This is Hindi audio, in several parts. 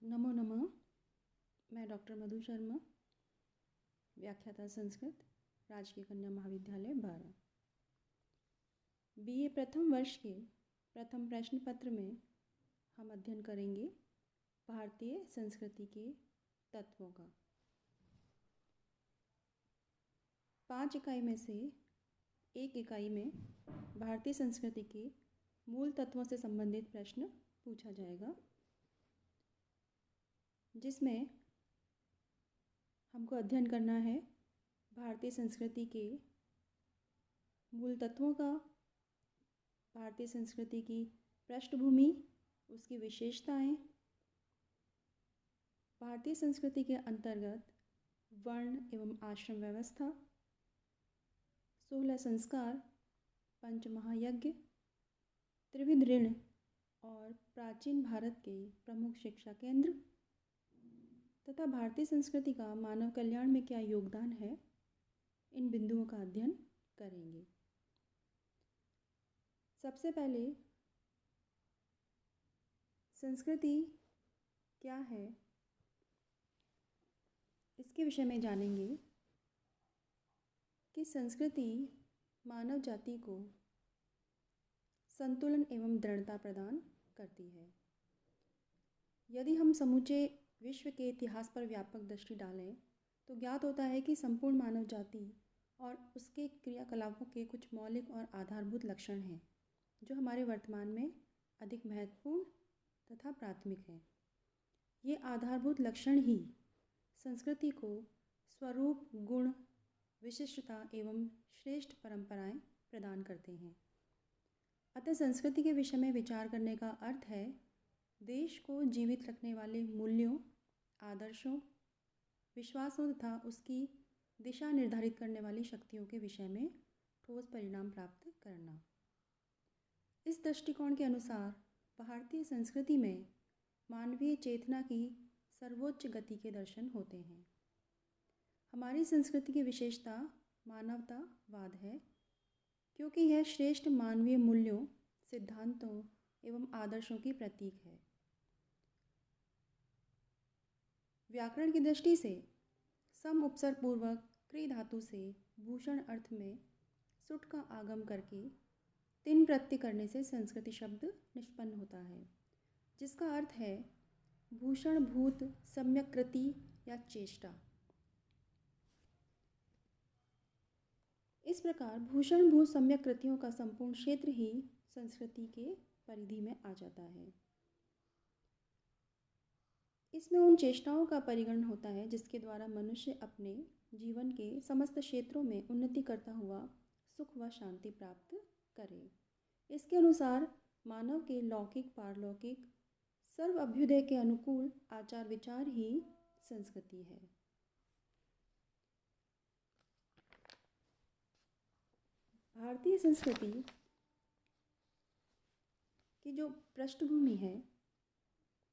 नमो नमः। मैं डॉक्टर मधु शर्मा, व्याख्याता संस्कृत, राजकीय कन्या महाविद्यालय बारा। बीए प्रथम वर्ष के प्रथम प्रश्न पत्र में हम अध्ययन करेंगे भारतीय संस्कृति के तत्वों का। 5 इकाई में से एक इकाई में भारतीय संस्कृति के मूल तत्वों से संबंधित प्रश्न पूछा जाएगा, जिसमें हमको अध्ययन करना है भारतीय संस्कृति के मूल तत्वों का, भारतीय संस्कृति की पृष्ठभूमि, उसकी विशेषताएं, भारतीय संस्कृति के अंतर्गत वर्ण एवं आश्रम व्यवस्था, 16 संस्कार, पंच महायज्ञ, त्रिविध ऋण और प्राचीन भारत के प्रमुख शिक्षा केंद्र तथा भारतीय संस्कृति का मानव कल्याण में क्या योगदान है, इन बिंदुओं का अध्ययन करेंगे। सबसे पहले संस्कृति क्या है, इसके विषय में जानेंगे कि संस्कृति मानव जाति को संतुलन एवं दृढ़ता प्रदान करती है। यदि हम समूचे विश्व के इतिहास पर व्यापक दृष्टि डालें तो ज्ञात होता है कि संपूर्ण मानव जाति और उसके क्रियाकलापों के कुछ मौलिक और आधारभूत लक्षण हैं, जो हमारे वर्तमान में अधिक महत्वपूर्ण तथा प्राथमिक हैं। ये आधारभूत लक्षण ही संस्कृति को स्वरूप, गुण, विशिष्टता एवं श्रेष्ठ परंपराएं प्रदान करते हैं। अतः संस्कृति के विषय में विचार करने का अर्थ है देश को जीवित रखने वाले मूल्यों, आदर्शों, विश्वासों तथा उसकी दिशा निर्धारित करने वाली शक्तियों के विषय में ठोस परिणाम प्राप्त करना। इस दृष्टिकोण के अनुसार भारतीय संस्कृति में मानवीय चेतना की सर्वोच्च गति के दर्शन होते हैं। हमारी संस्कृति की विशेषता मानवतावाद है, क्योंकि यह श्रेष्ठ मानवीय मूल्यों, सिद्धांतों एवं आदर्शों की प्रतीक है। व्याकरण की दृष्टि से सम उपसर्ग पूर्वक क्री धातु से भूषण अर्थ में सुट का आगम करके तिन प्रत्यय करने से संस्कृति शब्द निष्पन्न होता है, जिसका अर्थ है भूषण भूत सम्यक कृति या चेष्टा। इस प्रकार भूषण भूत सम्यक कृतियों का संपूर्ण क्षेत्र ही संस्कृति के परिधि में आ जाता है। इसमें उन चेष्टाओं का परिगणन होता है जिसके द्वारा मनुष्य अपने जीवन के समस्त क्षेत्रों में उन्नति करता हुआ सुख व शांति प्राप्त करे। इसके अनुसार मानव के लौकिक, पारलौकिक, सर्व अभ्युदय के अनुकूल आचार विचार ही संस्कृति है। भारतीय संस्कृति की जो पृष्ठभूमि है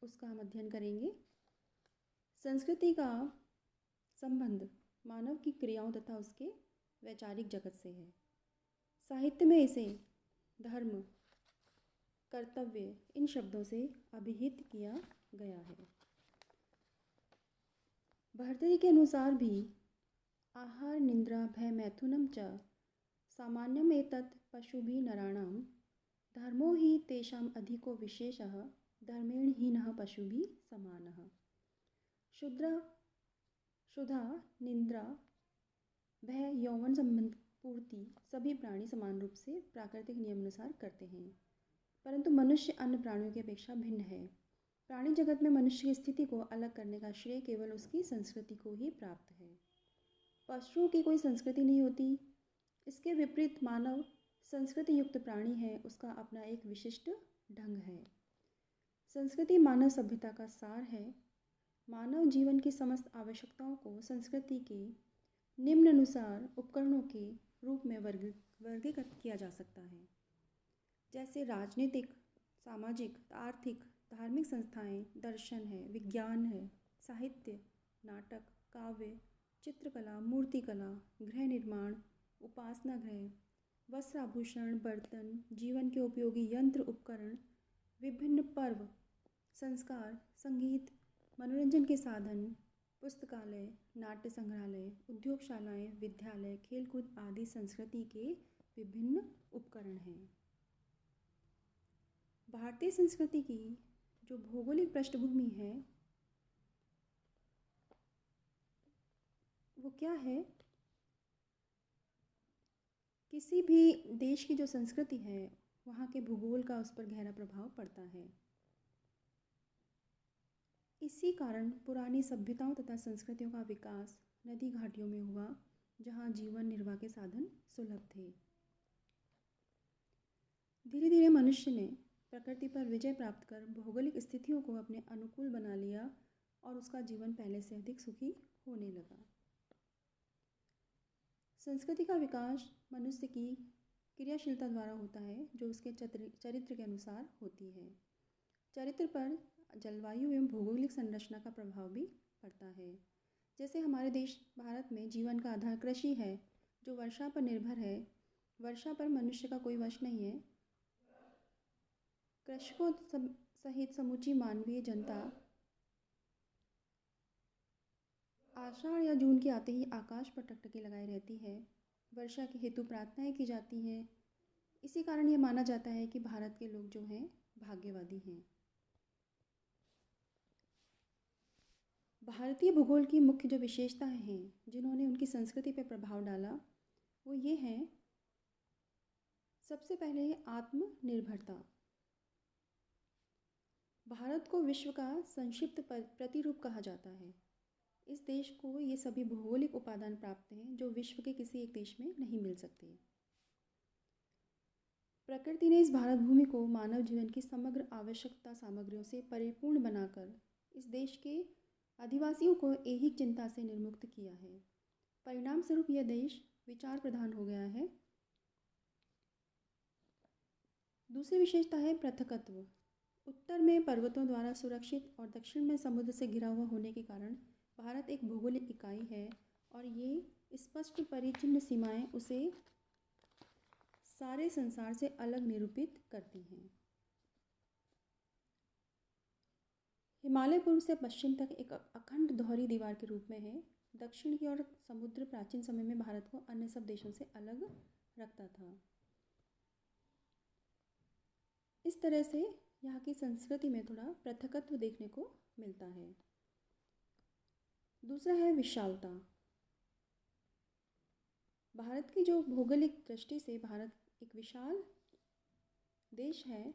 उसका हम अध्ययन करेंगे। संस्कृति का संबंध मानव की क्रियाओं तथा उसके वैचारिक जगत से है। साहित्य में इसे धर्म, कर्तव्य इन शब्दों से अभिहित किया गया है। भर्तृहरि के अनुसार भी आहार निद्रा भय मैथुनम च सामान्यम एतत् पशुभिः नराणां धर्मो हि तेषाम् अधिको विशेषः धर्मेण हीनः पशुभिः समानः। क्षुधा, निद्रा, भय, यौवन संबंध पूर्ति सभी प्राणी समान रूप से प्राकृतिक नियमानुसार करते हैं, परंतु मनुष्य अन्य प्राणियों की अपेक्षा भिन्न है। प्राणी जगत में मनुष्य की स्थिति को अलग करने का श्रेय केवल उसकी संस्कृति को ही प्राप्त है। पशुओं की कोई संस्कृति नहीं होती। इसके विपरीत मानव संस्कृति युक्त प्राणी है, उसका अपना एक विशिष्ट ढंग है। संस्कृति मानव सभ्यता का सार है। मानव जीवन की समस्त आवश्यकताओं को संस्कृति के निम्नानुसार उपकरणों के रूप में वर्गीकृत किया जा सकता है, जैसे राजनीतिक, सामाजिक, आर्थिक, धार्मिक संस्थाएं, दर्शन है, विज्ञान है, साहित्य, नाटक, काव्य, चित्रकला, मूर्तिकला, गृह निर्माण, उपासना गृह, वस्त्र आभूषण, बर्तन, जीवन के उपयोगी यंत्र उपकरण, विभिन्न पर्व, संस्कार, संगीत, मनोरंजन के साधन, पुस्तकालय, नाट्य संग्रहालय, उद्योगशालाएं, विद्यालय, खेलकूद आदि संस्कृति के विभिन्न उपकरण हैं। भारतीय संस्कृति की जो भौगोलिक पृष्ठभूमि है वो क्या है? किसी भी देश की जो संस्कृति है वहाँ के भूगोल का उस पर गहरा प्रभाव पड़ता है। इसी कारण पुरानी सभ्यताओं तथा संस्कृतियों का विकास नदी घाटियों में हुआ, जहाँ जीवन निर्वाह के साधन सुलभ थे। धीरे धीरे मनुष्य ने प्रकृति पर विजय प्राप्त कर भौगोलिक स्थितियों को अपने अनुकूल बना लिया और उसका जीवन पहले से अधिक सुखी होने लगा। संस्कृति का विकास मनुष्य की क्रियाशीलता द्वारा होता है, जो उसके चरित्र के अनुसार होती है। चरित्र पर जलवायु एवं भौगोलिक संरचना का प्रभाव भी पड़ता है। जैसे हमारे देश भारत में जीवन का आधार कृषि है, जो वर्षा पर निर्भर है। वर्षा पर मनुष्य का कोई वश नहीं है। कृषकों सहित समूची मानवीय जनता आषाढ़ या जून के आते ही आकाश पर टकटकी लगाए रहती है। वर्षा के हेतु प्रार्थनाएं की जाती हैं। इसी कारण यह माना जाता है कि भारत के लोग जो हैं भाग्यवादी हैं। भारतीय भूगोल की मुख्य जो विशेषताएं हैं जिन्होंने उनकी संस्कृति पर प्रभाव डाला वो ये हैं। सबसे पहले है आत्मनिर्भरता। भारत को विश्व का संक्षिप्त प्रतिरूप कहा जाता है। इस देश को ये सभी भौगोलिक उपादान प्राप्त हैं जो विश्व के किसी एक देश में नहीं मिल सकते। प्रकृति ने इस भारत भूमि को मानव जीवन की समग्र आवश्यकता सामग्रियों से परिपूर्ण बनाकर इस देश के आदिवासियों को ऐहिक चिंता से निर्मुक्त किया है। परिणाम स्वरूप यह देश विचार प्रधान हो गया है। दूसरी विशेषता है पृथकत्व। उत्तर में पर्वतों द्वारा सुरक्षित और दक्षिण में समुद्र से घिरा हुआ होने के कारण भारत एक भौगोलिक इकाई है और ये स्पष्ट परिचिन्न सीमाएं उसे सारे संसार से अलग निरूपित करती हैं। हिमालय पूर्व से पश्चिम तक एक अखंड दोहरी दीवार के रूप में है। दक्षिण की ओर समुद्र प्राचीन समय में भारत को अन्य सब देशों से अलग रखता था। इस तरह से यहाँ की संस्कृति में थोड़ा पृथकत्व देखने को मिलता है। दूसरा है विशालता। भारत की जो भौगोलिक दृष्टि से भारत एक विशाल देश है।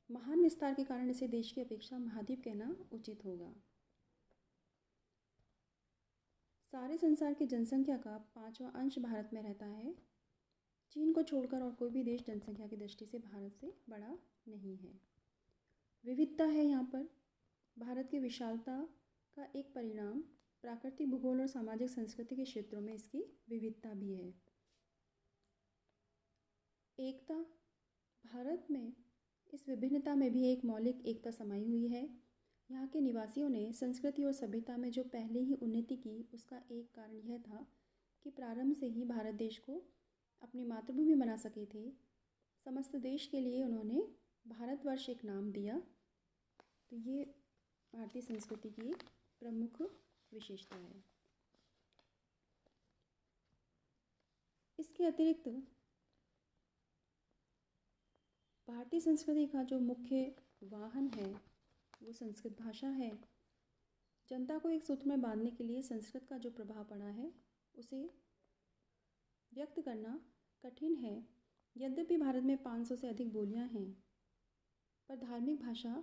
महान विस्तार के कारण इसे देश की अपेक्षा महाद्वीप कहना उचित होगा। सारे संसार की जनसंख्या का 5वां अंश भारत में रहता है। चीन को छोड़कर और कोई भी देश जनसंख्या की दृष्टि से भारत से बड़ा नहीं है। विविधता है यहाँ पर। भारत की विशालता का एक परिणाम प्राकृतिक भूगोल और सामाजिक संस्कृति के क्षेत्रों में इसकी विविधता भी है। एकता। भारत में इस विभिन्नता में भी एक मौलिक एकता समाई हुई है। यहाँ के निवासियों ने संस्कृति और सभ्यता में जो पहले ही उन्नति की उसका एक कारण यह था कि प्रारंभ से ही भारत देश को अपनी मातृभूमि बना सके थे। समस्त देश के लिए उन्होंने भारतवर्ष एक नाम दिया। तो ये भारतीय संस्कृति की एक प्रमुख विशेषता है। इसके अतिरिक्त भारतीय संस्कृति का जो मुख्य वाहन है वो संस्कृत भाषा है। जनता को एक सूत्र में बांधने के लिए संस्कृत का जो प्रभाव पड़ा है उसे व्यक्त करना कठिन है। यद्यपि भारत में 500 से अधिक बोलियां हैं, पर धार्मिक भाषा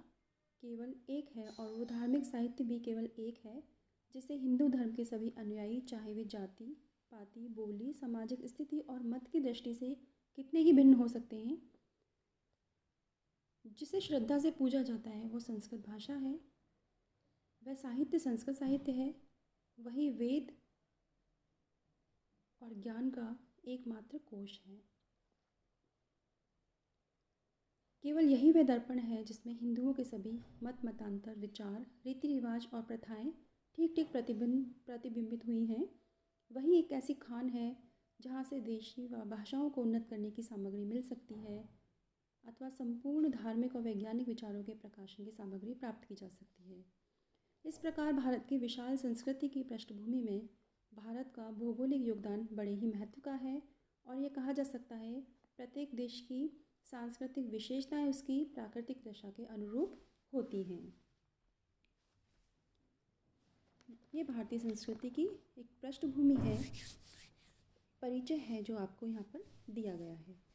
केवल एक है और वो धार्मिक साहित्य भी केवल एक है, जिसे हिंदू धर्म के सभी अनुयायी, चाहे वे जाति पाति, बोली, सामाजिक स्थिति और मत की दृष्टि से कितने ही भिन्न हो सकते हैं, जिसे श्रद्धा से पूजा जाता है वो संस्कृत भाषा है। वह साहित्य संस्कृत साहित्य है। वही वेद और ज्ञान का एकमात्र कोश है। केवल यही वह दर्पण है जिसमें हिंदुओं के सभी मत मतांतर, विचार, रीति रिवाज और प्रथाएं ठीक ठीक प्रतिबिंबित हुई हैं। वही एक ऐसी खान है जहाँ से देशी व भाषाओं को उन्नत करने की सामग्री मिल सकती है अथवा संपूर्ण धार्मिक और वैज्ञानिक विचारों के प्रकाशन की सामग्री प्राप्त की जा सकती है। इस प्रकार भारत की विशाल संस्कृति की पृष्ठभूमि में भारत का भौगोलिक योगदान बड़े ही महत्व का है और ये कहा जा सकता है प्रत्येक देश की सांस्कृतिक विशेषताएं उसकी प्राकृतिक दशा के अनुरूप होती हैं। ये भारतीय संस्कृति की एक पृष्ठभूमि है, परिचय है जो आपको यहाँ पर दिया गया है।